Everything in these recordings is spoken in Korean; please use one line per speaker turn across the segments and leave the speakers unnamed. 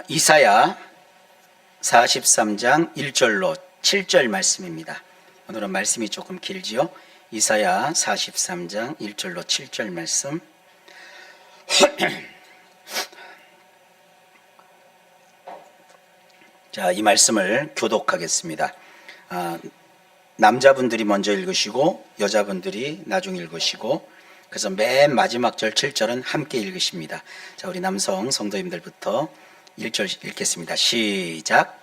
이사야 43장 1절로 7절 말씀입니다. 오늘은 말씀이 조금 길지요. 이사야 43장 1절로 7절 말씀. 자, 이 말씀을 교독하겠습니다. 남자분들이 먼저 읽으시고 여자분들이 나중 읽으시고, 그래서 맨 마지막 절 7절은 함께 읽으십니다. 자, 우리 남성 성도님들부터 1절 읽겠습니다. 시작.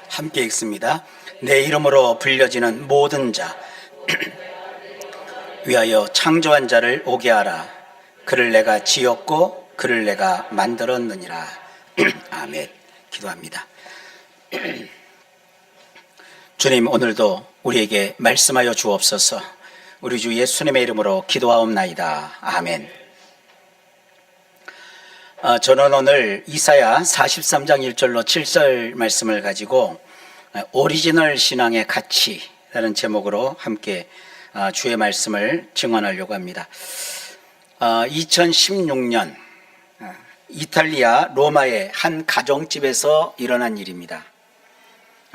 함께 읽습니다. 내 이름으로 불려지는 모든 자 위하여 창조한 자를 오게 하라. 그를 내가 지었고 그를 내가 만들었느니라. 아멘. 기도합니다. 주님, 오늘도 우리에게 말씀하여 주옵소서. 우리 주 예수님의 이름으로 기도하옵나이다. 아멘. 저는 오늘 이사야 43장 1절로 7절 말씀을 가지고 오리지널 신앙의 가치라는 제목으로 함께 주의 말씀을 증언하려고 합니다. 2016년 이탈리아 로마의 한 가정집에서 일어난 일입니다.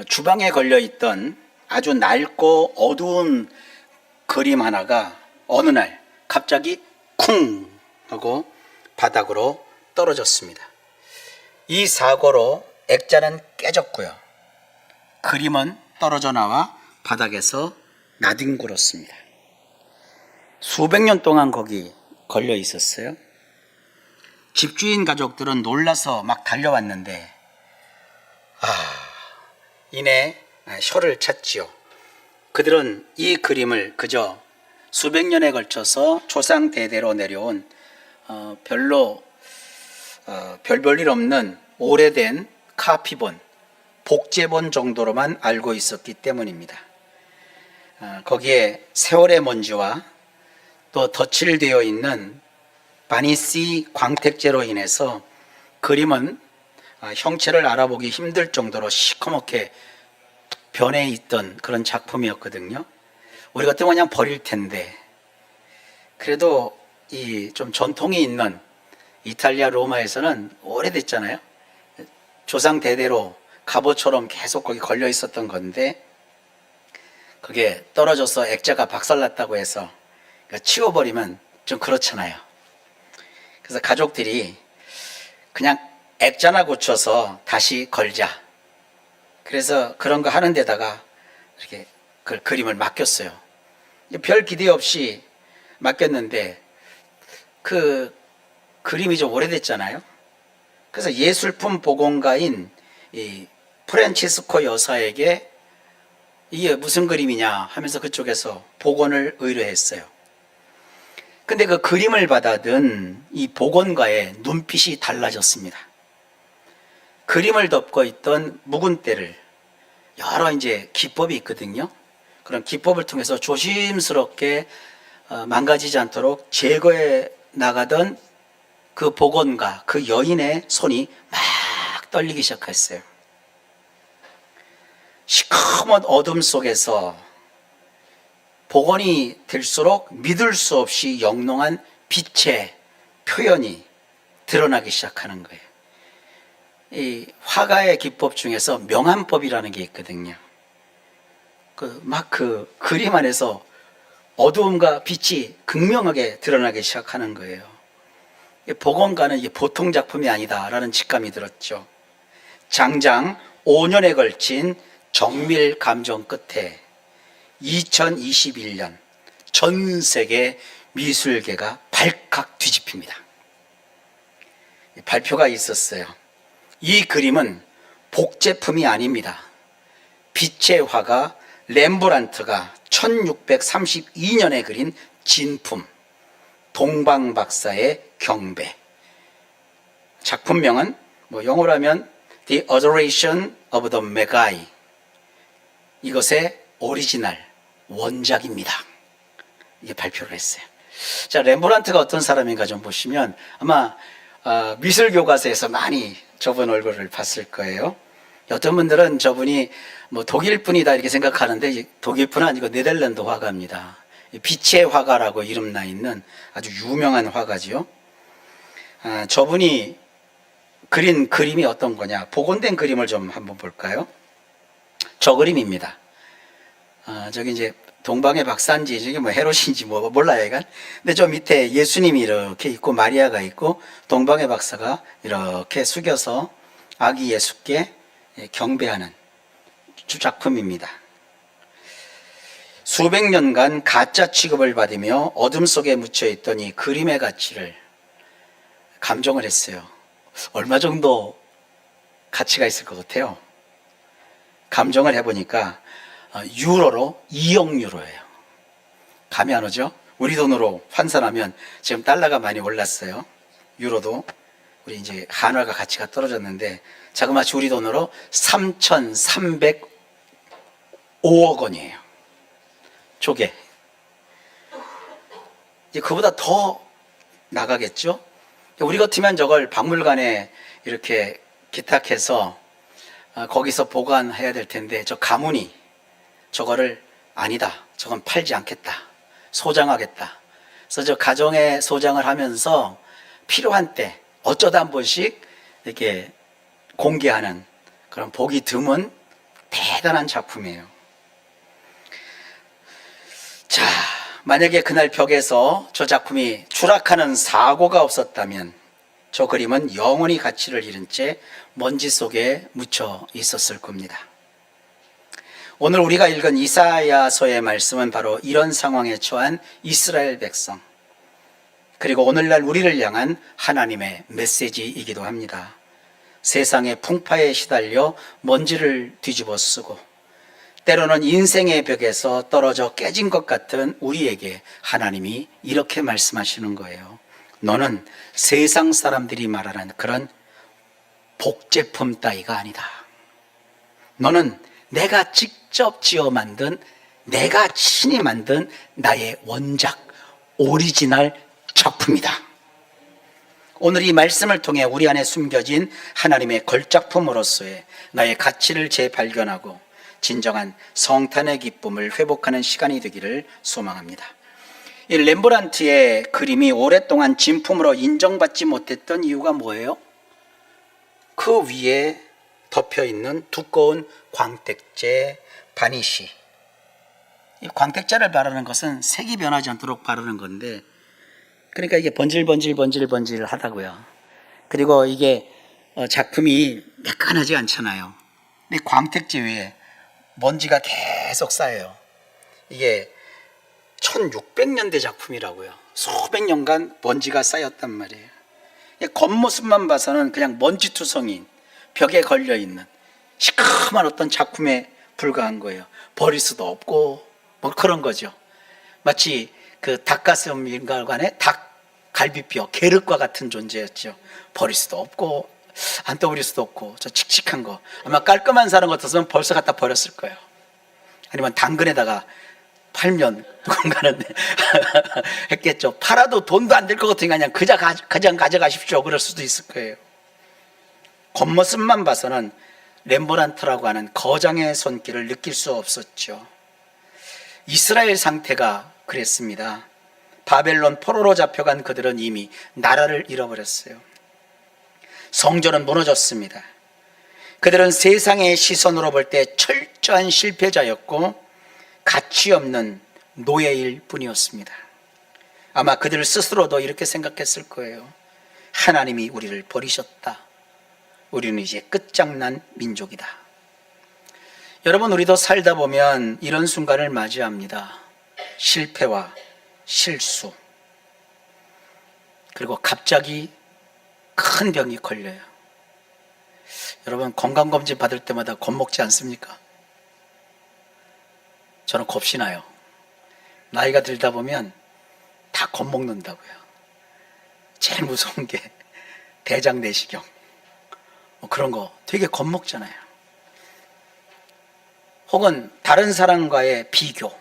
주방에 걸려있던 아주 낡고 어두운 그림 하나가 어느 날 갑자기 쿵 하고 바닥으로 떨어졌습니다. 이 사고로 액자는 깨졌고요. 그림은 떨어져 나와 바닥에서 나뒹굴었습니다. 수백 년 동안 거기 걸려 있었어요. 집주인 가족들은 놀라서 막 달려왔는데 이내 혀를 찼지요. 그들은 이 그림을 그저 수백 년에 걸쳐서 조상 대대로 내려온 별로 별 볼 일 없는 오래된 카피본, 복제본 정도로만 알고 있었기 때문입니다. 거기에 세월의 먼지와 또 덧칠되어 있는 바니시 광택제로 인해서 그림은 형체를 알아보기 힘들 정도로 시커멓게 변해 있던 그런 작품이었거든요. 우리 같으면 그냥 버릴 텐데, 그래도 이 좀 전통이 있는 이탈리아 로마에서는 오래됐잖아요. 조상 대대로 갑오처럼 계속 거기 걸려 있었던 건데, 그게 떨어져서 액자가 박살났다고 해서 치워버리면 좀 그렇잖아요. 그래서 가족들이 그냥 액자나 고쳐서 다시 걸자. 그래서 그런 거 하는 데다가 이렇게 그 그림을 맡겼어요. 별 기대 없이 맡겼는데 그 그림이 좀 오래됐잖아요. 그래서 예술품 보건가인 이 프란치스코 여사에게 이게 무슨 그림이냐 하면서 그쪽에서 복원을 의뢰했어요. 근데 그 그림을 받아든 이 복원가의 눈빛이 달라졌습니다. 그림을 덮고 있던 묵은 때를 여러 이제 기법이 있거든요. 그런 기법을 통해서 조심스럽게 망가지지 않도록 제거해 나가던 그 복원가, 그 여인의 손이 막 떨리기 시작했어요. 시커먼 어둠 속에서 복원이 될수록 믿을 수 없이 영롱한 빛의 표현이 드러나기 시작하는 거예요. 이 화가의 기법 중에서 명암법이라는 게 있거든요. 그 그림 안에서 어두움과 빛이 극명하게 드러나기 시작하는 거예요. 복원가는 이게 보통 작품이 아니다라는 직감이 들었죠. 장장 5년에 걸친 정밀 감정 끝에 2021년 전 세계 미술계가 발칵 뒤집힙니다. 발표가 있었어요. 이 그림은 복제품이 아닙니다. 빛의 화가 렘브란트가 1632년에 그린 진품 동방박사의 경배. 작품명은 영어로 하면 The Adoration of the Magi. 이것의 오리지널 원작입니다. 이게 발표를 했어요. 자, 렘브란트가 어떤 사람인가 좀 보시면 아마 미술 교과서에서 많이 저분 얼굴을 봤을 거예요. 어떤 분들은 저분이 독일 분이다 이렇게 생각하는데 독일 분은 아니고 네덜란드 화가입니다. 빛의 화가라고 이름 나 있는 아주 유명한 화가지요. 저분이 그린 그림이 어떤 거냐, 복원된 그림을 좀 한번 볼까요? 저 그림입니다. 저기 이제 동방의 박사인지 저기 헤롯인지 몰라요, 이건. 근데 저 밑에 예수님이 이렇게 있고 마리아가 있고 동방의 박사가 이렇게 숙여서 아기 예수께 경배하는 작품입니다. 수백 년간 가짜 취급을 받으며 어둠 속에 묻혀있던 이 그림의 가치를 감정을 했어요. 얼마 정도 가치가 있을 것 같아요? 감정을 해보니까 유로로 2억 유로예요. 감이 안 오죠? 우리 돈으로 환산하면 지금 달러가 많이 올랐어요. 유로도 우리 이제 한화가 가치가 떨어졌는데 자그마치 우리 돈으로 3,305억 원이에요. 조개. 이제 그보다 더 나가겠죠? 우리 같으면 저걸 박물관에 이렇게 기탁해서 거기서 보관해야 될 텐데 저 가문이 저거를 아니다, 저건 팔지 않겠다, 소장하겠다. 그래서 저 가정에 소장을 하면서 필요한 때 어쩌다 한 번씩 이렇게 공개하는 그런 보기 드문 대단한 작품이에요. 자, 만약에 그날 벽에서 저 작품이 추락하는 사고가 없었다면 저 그림은 영원히 가치를 잃은 채 먼지 속에 묻혀 있었을 겁니다. 오늘 우리가 읽은 이사야서의 말씀은 바로 이런 상황에 처한 이스라엘 백성, 그리고 오늘날 우리를 향한 하나님의 메시지이기도 합니다. 세상의 풍파에 시달려 먼지를 뒤집어 쓰고 때로는 인생의 벽에서 떨어져 깨진 것 같은 우리에게 하나님이 이렇게 말씀하시는 거예요. 너는 세상 사람들이 말하는 그런 복제품 따위가 아니다. 너는 내가 직접 지어 만든, 내가 친히 만든 나의 원작, 오리지널 작품이다. 오늘 이 말씀을 통해 우리 안에 숨겨진 하나님의 걸작품으로서의 나의 가치를 재발견하고 진정한 성탄의 기쁨을 회복하는 시간이 되기를 소망합니다. 이 렘브란트의 그림이 오랫동안 진품으로 인정받지 못했던 이유가 뭐예요? 그 위에 덮여있는 두꺼운 광택제 바니쉬. 이 광택제를 바르는 것은 색이 변하지 않도록 바르는 건데, 그러니까 이게 번질번질 하다고요. 그리고 이게 작품이 매끈하지 않잖아요. 근데 광택제 위에 먼지가 계속 쌓여요. 이게 1600년대 작품이라고요. 수백 년간 먼지가 쌓였단 말이에요. 겉모습만 봐서는 그냥 먼지투성인 벽에 걸려있는 시커먼 어떤 작품에 불과한 거예요. 버릴 수도 없고 그런 거죠. 마치 그 닭가슴 인간관의 닭 갈비뼈 계륵과 같은 존재였죠. 버릴 수도 없고 안 떠버릴 수도 없고 저 칙칙한 거 아마 깔끔한 사람 같았으면 벌써 갖다 버렸을 거예요. 아니면 당근에다가 팔면 누군가는 했겠죠. 팔아도 돈도 안 될 것 같으니까 그냥 가져가십시오. 그럴 수도 있을 거예요. 겉모습만 봐서는 렘브란트라고 하는 거장의 손길을 느낄 수 없었죠. 이스라엘 상태가 그랬습니다. 바벨론 포로로 잡혀간 그들은 이미 나라를 잃어버렸어요. 성전은 무너졌습니다. 그들은 세상의 시선으로 볼 때 철저한 실패자였고 가치 없는 노예일 뿐이었습니다. 아마 그들 스스로도 이렇게 생각했을 거예요. 하나님이 우리를 버리셨다. 우리는 이제 끝장난 민족이다. 여러분, 우리도 살다 보면 이런 순간을 맞이합니다. 실패와 실수, 그리고 갑자기 큰 병이 걸려요. 여러분, 건강검진 받을 때마다 겁먹지 않습니까? 저는 겁이 나요. 나이가 들다 보면 다 겁먹는다고요. 제일 무서운 게 대장 내시경, 그런 거 되게 겁먹잖아요. 혹은 다른 사람과의 비교,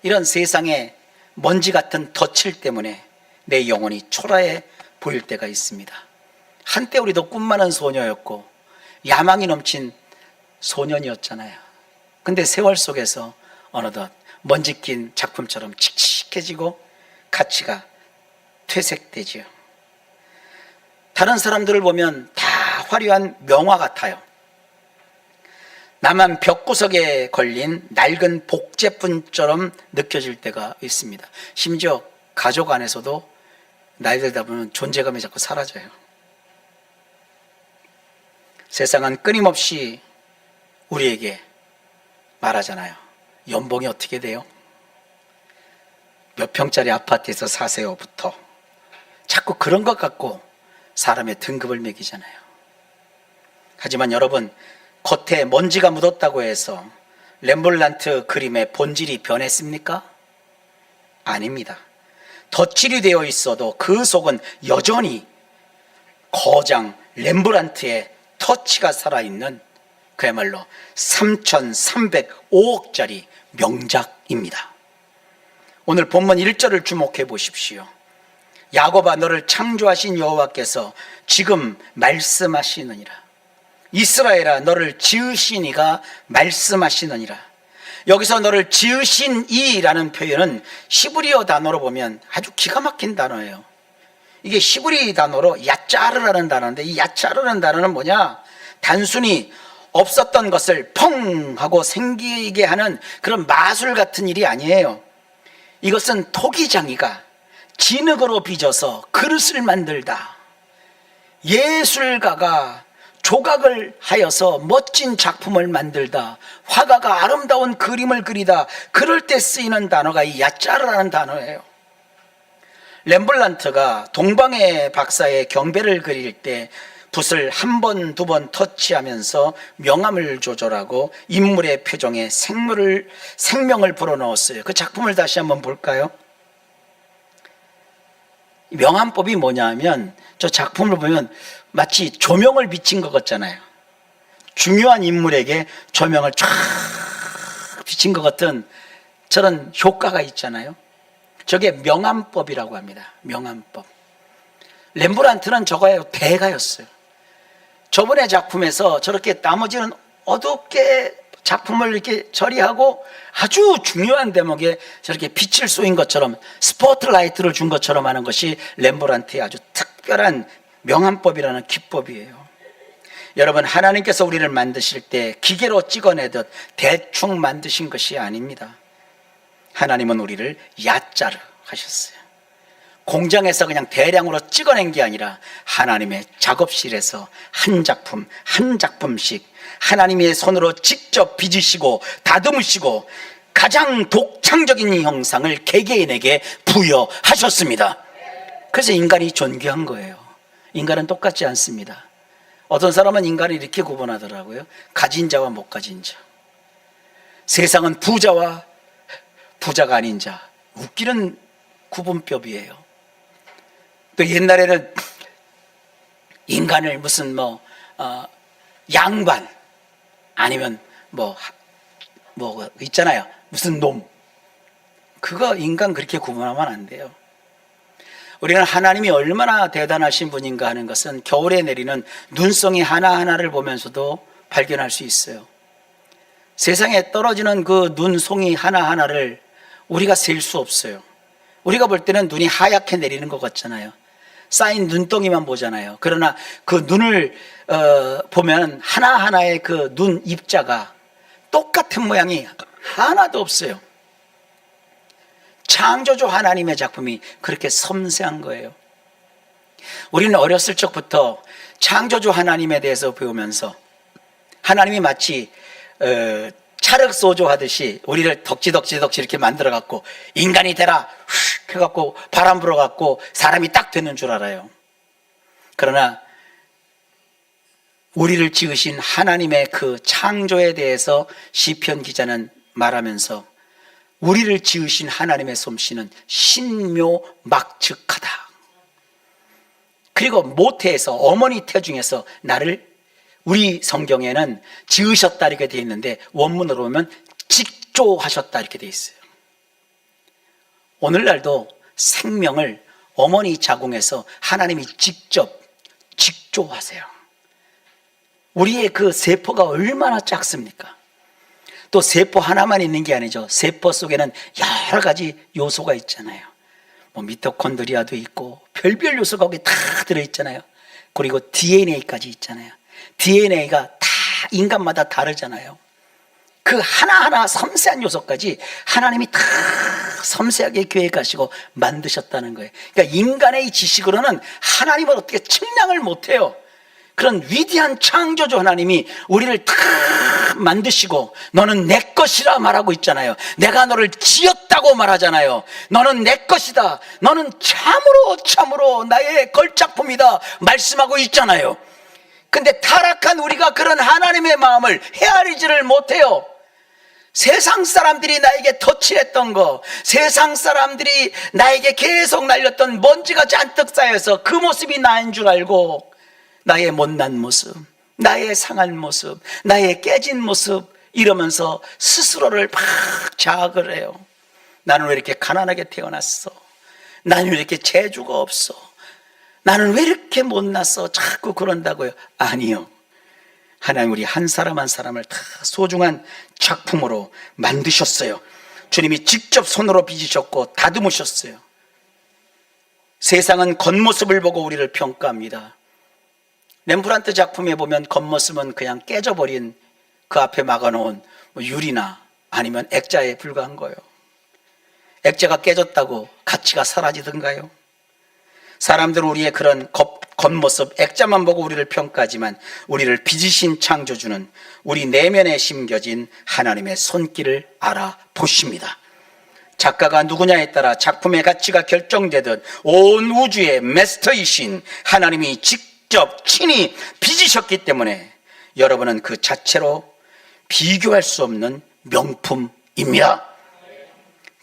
이런 세상의 먼지 같은 덫을 때문에 내 영혼이 초라해 보일 때가 있습니다. 한때 우리도 꿈 많은 소녀였고 야망이 넘친 소년이었잖아요. 근데 세월 속에서 어느덧 먼지 낀 작품처럼 칙칙해지고 가치가 퇴색되지요. 다른 사람들을 보면 다 화려한 명화 같아요. 나만 벽구석에 걸린 낡은 복제품처럼 느껴질 때가 있습니다. 심지어 가족 안에서도 나이 들다 보면 존재감이 자꾸 사라져요. 세상은 끊임없이 우리에게 말하잖아요. 연봉이 어떻게 돼요? 몇 평짜리 아파트에서 사세요부터 자꾸 그런 것 갖고 사람의 등급을 매기잖아요. 하지만 여러분, 겉에 먼지가 묻었다고 해서 렘블란트 그림의 본질이 변했습니까? 아닙니다. 덧칠이 되어 있어도 그 속은 여전히 거장 렘브란트의 터치가 살아있는 그야말로 3,305억짜리 명작입니다. 오늘 본문 1절을 주목해 보십시오. 야곱아, 너를 창조하신 여호와께서 지금 말씀하시느니라. 이스라엘아, 너를 지으신 이가 말씀하시느니라. 여기서 너를 지으신 이라는 표현은 히브리어 단어로 보면 아주 기가 막힌 단어예요. 이게 히브리 단어로 야짜르라는 단어인데, 이 야짜르라는 단어는 뭐냐? 단순히 없었던 것을 펑 하고 생기게 하는 그런 마술 같은 일이 아니에요. 이것은 토기장이가 진흙으로 빚어서 그릇을 만들다, 예술가가 조각을 하여서 멋진 작품을 만들다, 화가가 아름다운 그림을 그리다, 그럴 때 쓰이는 단어가 이 야짜르라는 단어예요. 렘블란트가 동방의 박사의 경배를 그릴 때 붓을 한 번, 두 번 터치하면서 명암을 조절하고 인물의 표정에 생명을 불어넣었어요. 그 작품을 다시 한번 볼까요? 명암법이 뭐냐면, 저 작품을 보면 마치 조명을 비친 것 같잖아요. 중요한 인물에게 조명을 쫙 비친 것 같은 저런 효과가 있잖아요. 저게 명암법이라고 합니다. 명암법. 렘브란트는 저거의 대가였어요. 저번의 작품에서 저렇게 나머지는 어둡게 작품을 이렇게 처리하고 아주 중요한 대목에 저렇게 빛을 쏘인 것처럼, 스포트라이트를 준 것처럼 하는 것이 렘브란트의 아주 특별한 명암법이라는 기법이에요. 여러분, 하나님께서 우리를 만드실 때 기계로 찍어내듯 대충 만드신 것이 아닙니다. 하나님은 우리를 야짜르 하셨어요. 공장에서 그냥 대량으로 찍어낸 게 아니라 하나님의 작업실에서 한 작품 한 작품씩 하나님의 손으로 직접 빚으시고 다듬으시고 가장 독창적인 형상을 개개인에게 부여하셨습니다. 그래서 인간이 존귀한 거예요. 인간은 똑같지 않습니다. 어떤 사람은 인간을 이렇게 구분하더라고요. 가진 자와 못 가진 자. 세상은 부자와 부자가 아닌 자. 웃기는 구분법이에요. 또 옛날에는 인간을 무슨 양반 아니면 뭐 있잖아요. 무슨 놈. 그거 인간 그렇게 구분하면 안 돼요. 우리는 하나님이 얼마나 대단하신 분인가 하는 것은 겨울에 내리는 눈송이 하나하나를 보면서도 발견할 수 있어요. 세상에 떨어지는 그 눈송이 하나하나를 우리가 셀 수 없어요. 우리가 볼 때는 눈이 하얗게 내리는 것 같잖아요. 쌓인 눈덩이만 보잖아요. 그러나 그 눈을 보면 하나하나의 그 눈 입자가 똑같은 모양이 하나도 없어요. 창조주 하나님의 작품이 그렇게 섬세한 거예요. 우리는 어렸을 적부터 창조주 하나님에 대해서 배우면서 하나님이 마치 찰흙소조 하듯이 우리를 덕지덕지 이렇게 만들어갖고 인간이 되라 휙 해갖고 바람 불어갖고 사람이 딱 되는 줄 알아요. 그러나 우리를 지으신 하나님의 그 창조에 대해서 시편 기자는 말하면서 우리를 지으신 하나님의 솜씨는 신묘막측하다. 그리고 모태에서 어머니 태 중에서 나를 우리 성경에는 지으셨다 이렇게 되어 있는데 원문으로 보면 직조하셨다 이렇게 되어 있어요. 오늘날도 생명을 어머니 자궁에서 하나님이 직접 직조하세요. 우리의 그 세포가 얼마나 작습니까? 또 세포 하나만 있는 게 아니죠. 세포 속에는 여러 가지 요소가 있잖아요. 뭐 미토콘드리아도 있고 별별 요소가 거기 다 들어있잖아요. 그리고 DNA까지 있잖아요. DNA가 다 인간마다 다르잖아요. 그 하나하나 섬세한 요소까지 하나님이 다 섬세하게 계획하시고 만드셨다는 거예요. 그러니까 인간의 지식으로는 하나님을 어떻게 측량을 못해요. 그런 위대한 창조주 하나님이 우리를 다 만드시고 너는 내 것이라 말하고 있잖아요. 내가 너를 지었다고 말하잖아요. 너는 내 것이다. 너는 참으로 나의 걸작품이다 말씀하고 있잖아요. 근데 타락한 우리가 그런 하나님의 마음을 헤아리지를 못해요. 세상 사람들이 나에게 덧칠했던 거, 세상 사람들이 나에게 계속 날렸던 먼지가 잔뜩 쌓여서 그 모습이 나인 줄 알고 나의 못난 모습, 나의 상한 모습, 나의 깨진 모습 이러면서 스스로를 막 자학을 해요. 나는 왜 이렇게 가난하게 태어났어? 나는 왜 이렇게 재주가 없어? 나는 왜 이렇게 못났어? 자꾸 그런다고요. 아니요. 하나님 우리 한 사람 한 사람을 다 소중한 작품으로 만드셨어요. 주님이 직접 손으로 빚으셨고 다듬으셨어요. 세상은 겉모습을 보고 우리를 평가합니다. 렘브란트 작품에 보면 겉모습은 그냥 깨져버린 그 앞에 막아놓은 유리나 아니면 액자에 불과한 거예요. 액자가 깨졌다고 가치가 사라지던가요? 사람들은 우리의 그런 겉모습, 액자만 보고 우리를 평가하지만 우리를 빚으신 창조주는 우리 내면에 심겨진 하나님의 손길을 알아보십니다. 작가가 누구냐에 따라 작품의 가치가 결정되듯 온 우주의 마스터이신 하나님이 직접 친히 빚으셨기 때문에 여러분은 그 자체로 비교할 수 없는 명품입니다.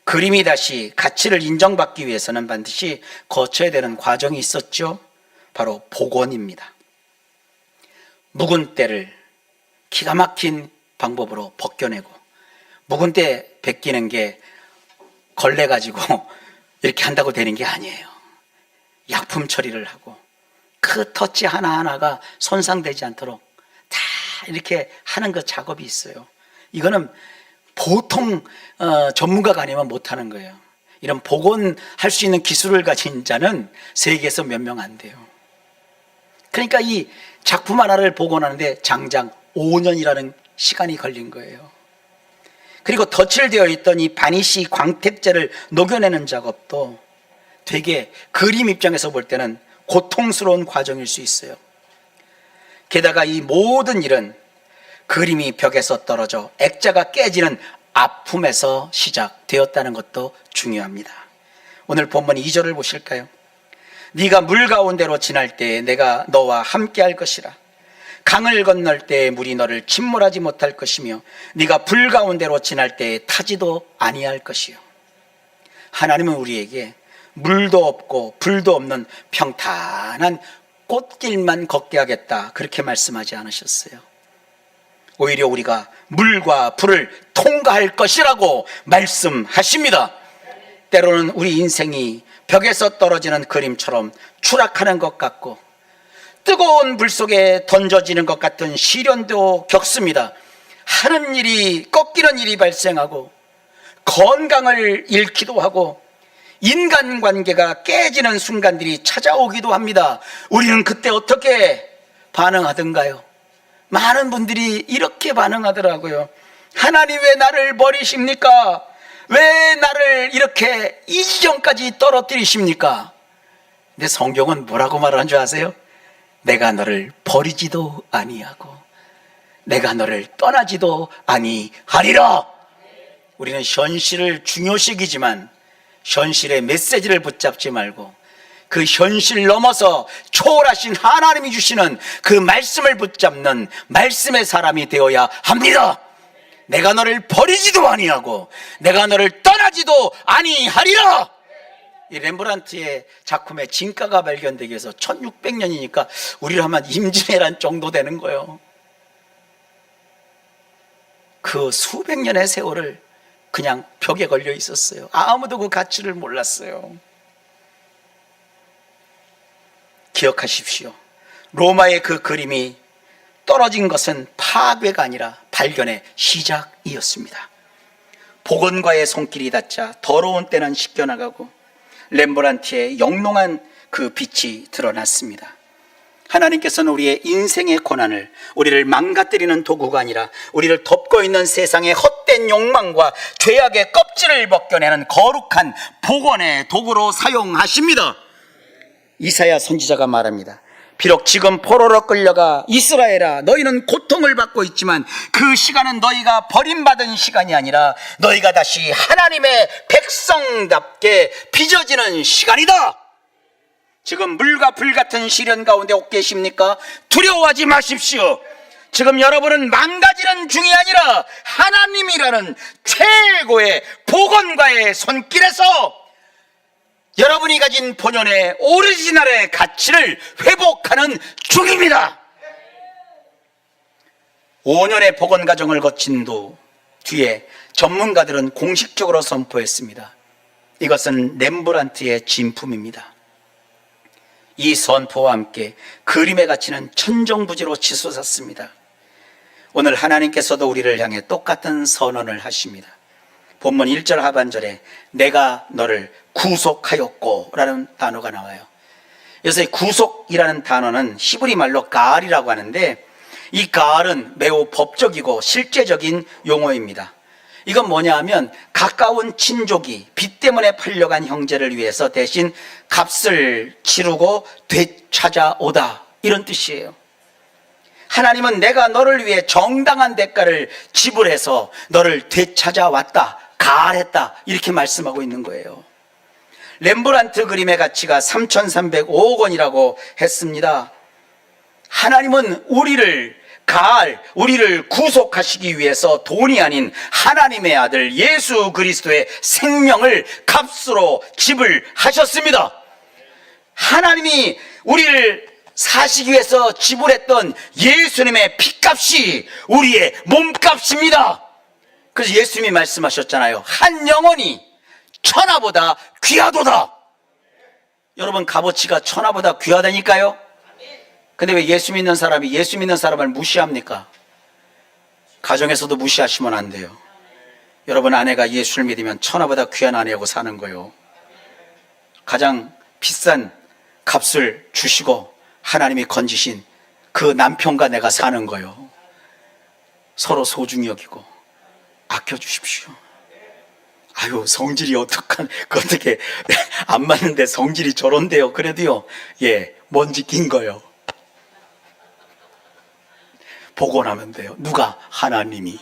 그림이 다시 가치를 인정받기 위해서는 반드시 거쳐야 되는 과정이 있었죠. 바로 복원입니다. 묵은 때를 기가 막힌 방법으로 벗겨내고, 묵은 때 벗기는 게 걸레 가지고 이렇게 한다고 되는 게 아니에요. 약품 처리를 하고 그 터치 하나하나가 손상되지 않도록 다 이렇게 하는 그 작업이 있어요. 이거는 보통 전문가가 아니면 못하는 거예요. 이런 복원할 수 있는 기술을 가진 자는 세계에서 몇 명 안 돼요. 그러니까 이 작품 하나를 복원하는데 장장 5년이라는 시간이 걸린 거예요. 그리고 덧칠되어 있던 이 바니쉬 광택제를 녹여내는 작업도 되게 그림 입장에서 볼 때는 고통스러운 과정일 수 있어요. 게다가 이 모든 일은 그림이 벽에서 떨어져 액자가 깨지는 아픔에서 시작되었다는 것도 중요합니다. 오늘 본문 2절을 보실까요? 네가 물 가운데로 지날 때에 내가 너와 함께 할 것이라. 강을 건널 때에 물이 너를 침몰하지 못할 것이며 네가 불 가운데로 지날 때에 타지도 아니할 것이요. 하나님은 우리에게 물도 없고 불도 없는 평탄한 꽃길만 걷게 하겠다 그렇게 말씀하지 않으셨어요. 오히려 우리가 물과 불을 통과할 것이라고 말씀하십니다. 때로는 우리 인생이 벽에서 떨어지는 그림처럼 추락하는 것 같고 뜨거운 불 속에 던져지는 것 같은 시련도 겪습니다. 하는 일이 꺾이는 일이 발생하고 건강을 잃기도 하고 인간관계가 깨지는 순간들이 찾아오기도 합니다. 우리는 그때 어떻게 반응하던가요? 많은 분들이 이렇게 반응하더라고요. 하나님 왜 나를 버리십니까? 왜 나를 이렇게 이 지경까지 떨어뜨리십니까? 근데 성경은 뭐라고 말하는 줄 아세요? 내가 너를 버리지도 아니하고 내가 너를 떠나지도 아니하리라. 우리는 현실을 중요시기지만 현실의 메시지를 붙잡지 말고 그 현실 넘어서 초월하신 하나님이 주시는 그 말씀을 붙잡는 말씀의 사람이 되어야 합니다. 내가 너를 버리지도 아니하고 내가 너를 떠나지도 아니하리라. 이 렘브란트의 작품의 진가가 발견되기 위해서 1600년이니까 우리로 하면 임진왜란 정도 되는 거예요. 그 수백 년의 세월을 그냥 벽에 걸려 있었어요. 아무도 그 가치를 몰랐어요. 기억하십시오. 로마의 그 그림이 떨어진 것은 파괴가 아니라 발견의 시작이었습니다. 복원과의 손길이 닿자 더러운 때는 씻겨나가고 렘브란트의 영롱한 그 빛이 드러났습니다. 하나님께서는 우리의 인생의 고난을 우리를 망가뜨리는 도구가 아니라 우리를 덮고 있는 세상의 헛된 욕망과 죄악의 껍질을 벗겨내는 거룩한 복원의 도구로 사용하십니다. 이사야 선지자가 말합니다. 비록 지금 포로로 끌려가 이스라엘아 너희는 고통을 받고 있지만 그 시간은 너희가 버림받은 시간이 아니라 너희가 다시 하나님의 백성답게 빚어지는 시간이다. 지금 물과 불 같은 시련 가운데 옥 계십니까? 두려워하지 마십시오. 지금 여러분은 망가지는 중이 아니라 하나님이라는 최고의 복원과의 손길에서 여러분이 가진 본연의 오리지널의 가치를 회복하는 중입니다. 5년의 복원 과정을 거친 뒤에 전문가들은 공식적으로 선포했습니다. 이것은 렘브란트의 진품입니다. 이 선포와 함께 그림의 가치는 천정부지로 치솟았습니다. 오늘 하나님께서도 우리를 향해 똑같은 선언을 하십니다. 본문 1절 하반절에 내가 너를 구속하였고 라는 단어가 나와요. 그래서 이 구속이라는 단어는 히브리 말로 가알이라고 하는데 이 가알은 매우 법적이고 실제적인 용어입니다. 이건 뭐냐 하면 가까운 친족이 빚 때문에 팔려간 형제를 위해서 대신 값을 치르고 되찾아오다 이런 뜻이에요. 하나님은 내가 너를 위해 정당한 대가를 지불해서 너를 되찾아왔다, 가알했다 이렇게 말씀하고 있는 거예요. 렘브란트 그림의 가치가 3,305억 원이라고 했습니다. 하나님은 우리를 구속하시기 위해서 돈이 아닌 하나님의 아들 예수 그리스도의 생명을 값으로 지불하셨습니다. 하나님이 우리를 사시기 위해서 지불했던 예수님의 피값이 우리의 몸값입니다. 그래서 예수님이 말씀하셨잖아요. 한 영혼이 천하보다 귀하도다. 여러분 값어치가 천하보다 귀하다니까요. 근데 왜 예수 믿는 사람이 예수 믿는 사람을 무시합니까? 가정에서도 무시하시면 안 돼요. 여러분 아내가 예수를 믿으면 천하보다 귀한 아내하고 사는 거예요. 가장 비싼 값을 주시고 하나님이 건지신 그 남편과 내가 사는 거예요. 서로 소중히 여기고 아껴주십시오. 아유 성질이 어떻게 안 맞는데 성질이 저런데요. 그래도요 먼지 낀 거예요. 복원하면 돼요. 누가? 하나님이.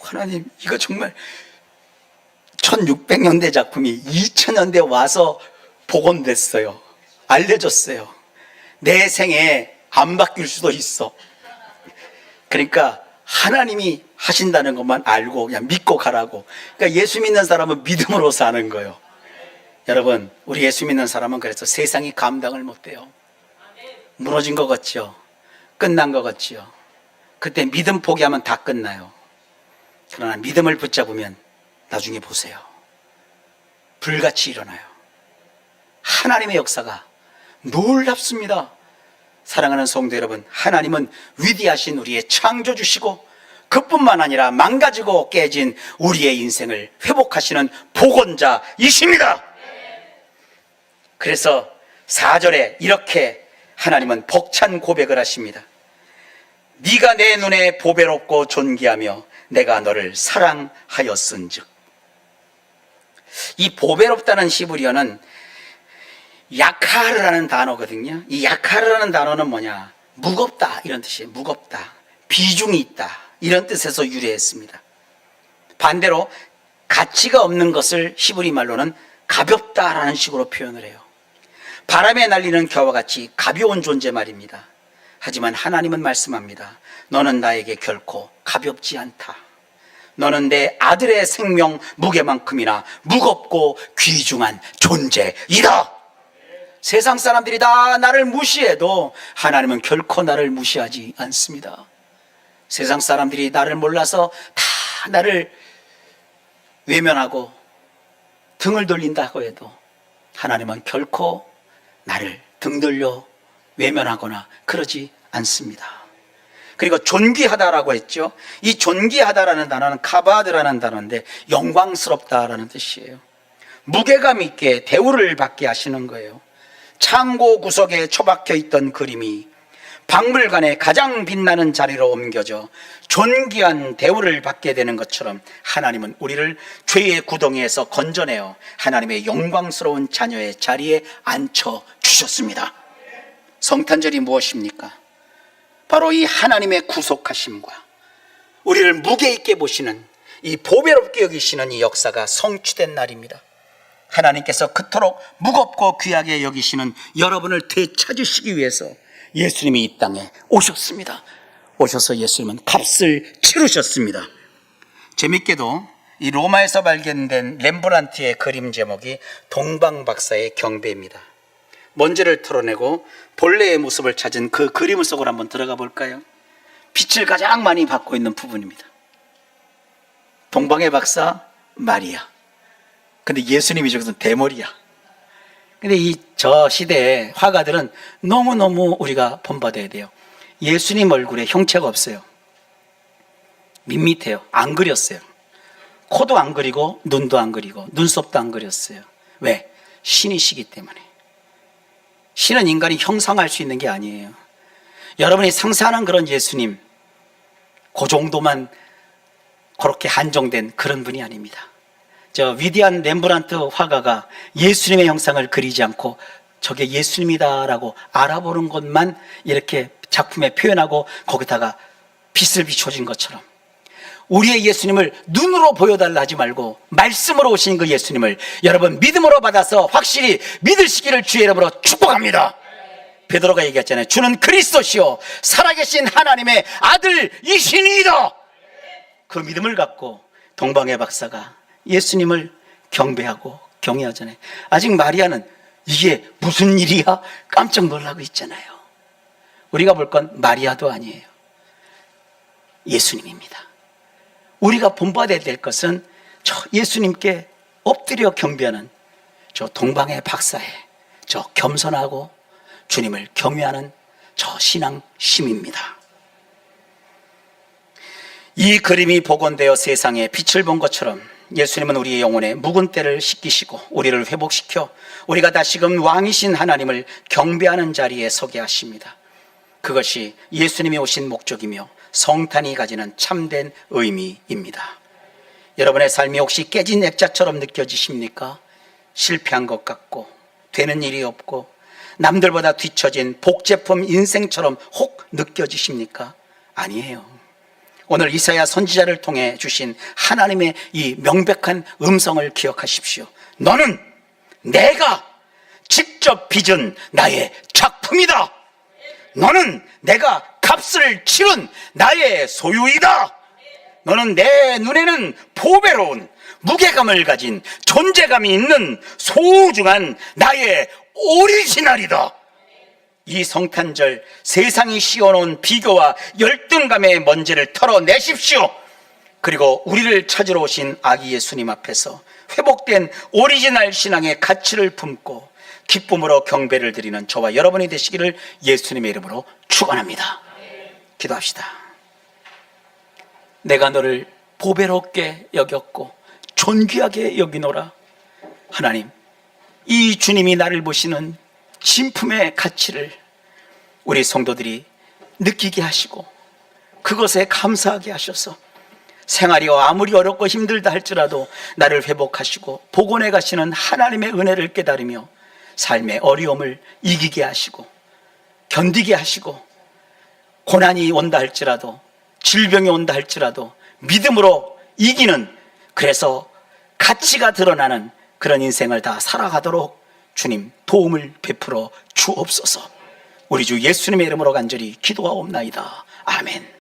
하나님 이거 정말 1600년대 작품이 2000년대 와서 복원됐어요. 알려졌어요. 내 생에 안 바뀔 수도 있어. 그러니까 하나님이 하신다는 것만 알고 그냥 믿고 가라고. 그러니까 예수 믿는 사람은 믿음으로 사는 거예요. 여러분 우리 예수 믿는 사람은 그래서 세상이 감당을 못해요. 무너진 것 같죠? 끝난 것 같지요. 그때 믿음 포기하면 다 끝나요. 그러나 믿음을 붙잡으면 나중에 보세요. 불같이 일어나요. 하나님의 역사가 놀랍습니다. 사랑하는 성도 여러분, 하나님은 위대하신 우리의 창조주시고 그뿐만 아니라 망가지고 깨진 우리의 인생을 회복하시는 복원자이십니다. 그래서 4절에 이렇게 하나님은 벅찬 고백을 하십니다. 네가 내 눈에 보배롭고 존귀하며 내가 너를 사랑하였은즉. 이 보배롭다는 히브리어는 야카르라는 단어거든요. 이 야카르라는 단어는 뭐냐? 무겁다 이런 뜻이에요. 무겁다, 비중이 있다 이런 뜻에서 유래했습니다. 반대로 가치가 없는 것을 히브리 말로는 가볍다라는 식으로 표현을 해요. 바람에 날리는 겨와 같이 가벼운 존재 말입니다. 하지만 하나님은 말씀합니다. 너는 나에게 결코 가볍지 않다. 너는 내 아들의 생명 무게만큼이나 무겁고 귀중한 존재이다. 세상 사람들이 다 나를 무시해도 하나님은 결코 나를 무시하지 않습니다. 세상 사람들이 나를 몰라서 다 나를 외면하고 등을 돌린다고 해도 하나님은 결코 나를 등 돌려 외면하거나 그러지 않습니다. 그리고 존귀하다라고 했죠. 이 존귀하다라는 단어는 카바드라는 단어인데 영광스럽다라는 뜻이에요. 무게감 있게 대우를 받게 하시는 거예요. 창고 구석에 처박혀 있던 그림이 박물관의 가장 빛나는 자리로 옮겨져 존귀한 대우를 받게 되는 것처럼 하나님은 우리를 죄의 구덩이에서 건져내어 하나님의 영광스러운 자녀의 자리에 앉혀주셨습니다. 성탄절이 무엇입니까? 바로 이 하나님의 구속하심과 우리를 무게 있게 보시는, 이 보배롭게 여기시는 이 역사가 성취된 날입니다. 하나님께서 그토록 무겁고 귀하게 여기시는 여러분을 되찾으시기 위해서 예수님이 이 땅에 오셨습니다. 오셔서 예수님은 값을 치르셨습니다. 재밌게도 이 로마에서 발견된 렘브란트의 그림 제목이 동방박사의 경배입니다. 먼지를 털어내고 본래의 모습을 찾은 그 그림 속으로 한번 들어가 볼까요? 빛을 가장 많이 받고 있는 부분입니다. 동방의 박사 마리아. 근데 예수님이 저기서 대머리야. 근데 저 시대의 화가들은 너무너무 우리가 본받아야 돼요. 예수님 얼굴에 형체가 없어요. 밋밋해요. 안 그렸어요. 코도 안 그리고 눈도 안 그리고 눈썹도 안 그렸어요. 왜? 신이시기 때문에. 신은 인간이 형상할 수 있는 게 아니에요. 여러분이 상상하는 그런 예수님, 그 정도만 그렇게 한정된 그런 분이 아닙니다. 저 위대한 렘브란트 화가가 예수님의 형상을 그리지 않고 저게 예수님이다라고 알아보는 것만 이렇게 작품에 표현하고 거기다가 빛을 비춰진 것처럼 우리의 예수님을 눈으로 보여달라 하지 말고 말씀으로 오신 그 예수님을 여러분 믿음으로 받아서 확실히 믿으시기를 주의 이름으로 축복합니다. 베드로가 얘기했잖아요. 주는 그리스도시요 살아계신 하나님의 아들이시니이다. 그 믿음을 갖고 동방의 박사가 예수님을 경배하고 경외하잖아요. 아직 마리아는 이게 무슨 일이야? 깜짝 놀라고 있잖아요. 우리가 볼 건 마리아도 아니에요. 예수님입니다. 우리가 본받아야 될 것은 저 예수님께 엎드려 경배하는 저 동방의 박사의 저 겸손하고 주님을 경외하는 저 신앙심입니다. 이 그림이 복원되어 세상에 빛을 본 것처럼 예수님은 우리의 영혼에 묵은 때를 씻기시고 우리를 회복시켜 우리가 다시금 왕이신 하나님을 경배하는 자리에 서게 하십니다. 그것이 예수님이 오신 목적이며 성탄이 가지는 참된 의미입니다. 여러분의 삶이 혹시 깨진 액자처럼 느껴지십니까? 실패한 것 같고 되는 일이 없고 남들보다 뒤처진 복제품 인생처럼 혹 느껴지십니까? 아니에요. 오늘 이사야 선지자를 통해 주신 하나님의 이 명백한 음성을 기억하십시오. 너는 내가 직접 빚은 나의 작품이다. 너는 내가 값을 치른 나의 소유이다. 너는 내 눈에는 보배로운 무게감을 가진 존재감이 있는 소중한 나의 오리지널이다. 이 성탄절 세상이 씌워놓은 비교와 열등감의 먼지를 털어내십시오. 그리고 우리를 찾으러 오신 아기 예수님 앞에서 회복된 오리지널 신앙의 가치를 품고 기쁨으로 경배를 드리는 저와 여러분이 되시기를 예수님의 이름으로 축원합니다. 기도합시다. 내가 너를 보배롭게 여겼고 존귀하게 여기노라. 하나님, 이 주님이 나를 보시는 진품의 가치를 우리 성도들이 느끼게 하시고 그것에 감사하게 하셔서 생활이 아무리 어렵고 힘들다 할지라도 나를 회복하시고 복원해 가시는 하나님의 은혜를 깨달으며 삶의 어려움을 이기게 하시고 견디게 하시고 고난이 온다 할지라도 질병이 온다 할지라도 믿음으로 이기는, 그래서 가치가 드러나는 그런 인생을 다 살아가도록 주님 도움을 베풀어 주옵소서. 우리 주 예수님의 이름으로 간절히 기도하옵나이다. 아멘.